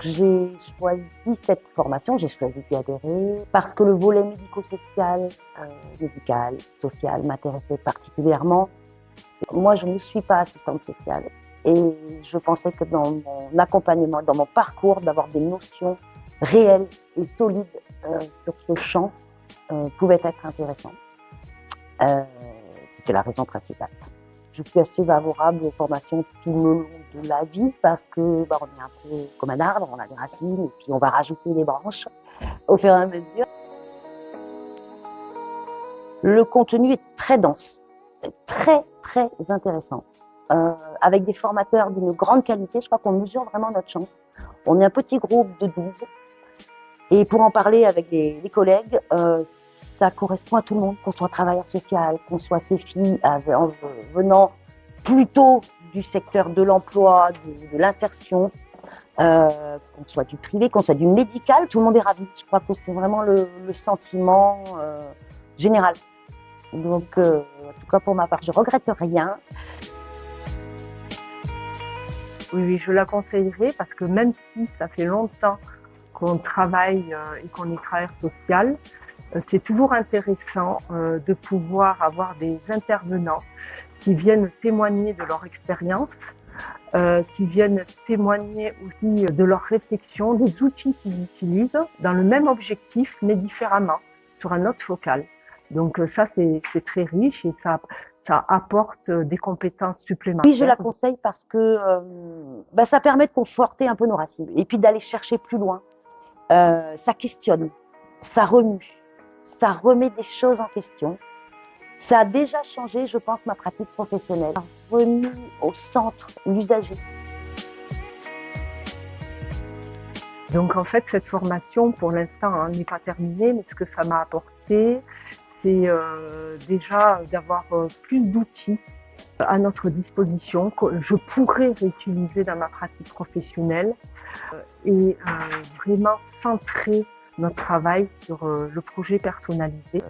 J'ai choisi cette formation, j'ai choisi d'y adhérer parce que le volet médico-social, social m'intéressait particulièrement. Moi, je ne suis pas assistante sociale et je pensais que dans mon accompagnement, dans mon parcours, d'avoir des notions réelles et solides sur ce champ pouvait être intéressant. C'était la raison principale. Je suis assez favorable aux formations tout le long de la vie parce que on est un peu comme un arbre, on a des racines et puis on va rajouter des branches au fur et à mesure. Le contenu est très dense, très très intéressant, avec des formateurs d'une grande qualité. Je crois qu'on mesure vraiment notre chance. On est un petit groupe de 12 et pour en parler avec les collègues, ça correspond à tout le monde, qu'on soit travailleur social, qu'on soit CFI, en venant plutôt du secteur de l'emploi, de l'insertion, qu'on soit du privé, qu'on soit du médical, tout le monde est ravi. Je crois que c'est vraiment le sentiment général. Donc, en tout cas pour ma part, je regrette rien. Oui, je la conseillerais parce que même si ça fait longtemps qu'on travaille et qu'on est travailleur social, c'est toujours intéressant de pouvoir avoir des intervenants qui viennent témoigner de leur expérience, qui viennent témoigner aussi de leurs réflexions, des outils qu'ils utilisent dans le même objectif mais différemment, sur un autre focal. Donc ça, c'est très riche et ça apporte des compétences supplémentaires. Oui, je la conseille parce que ça permet de conforter un peu nos racines et puis d'aller chercher plus loin. Ça questionne, ça remue, ça remet des choses en question. Ça a déjà changé, je pense, ma pratique professionnelle. Ça a remis au centre l'usager. Donc en fait, cette formation, pour l'instant, n'est pas terminée, mais ce que ça m'a apporté, c'est déjà d'avoir plus d'outils à notre disposition que je pourrais réutiliser dans ma pratique professionnelle et vraiment centrer notre travail sur le projet personnalisé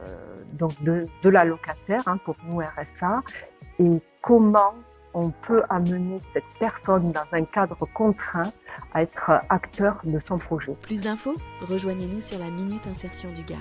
donc de l'allocataire pour nous RSA et comment on peut amener cette personne dans un cadre contraint à être acteur de son projet. Plus d'infos, rejoignez-nous sur la Minute Insertion du Gard.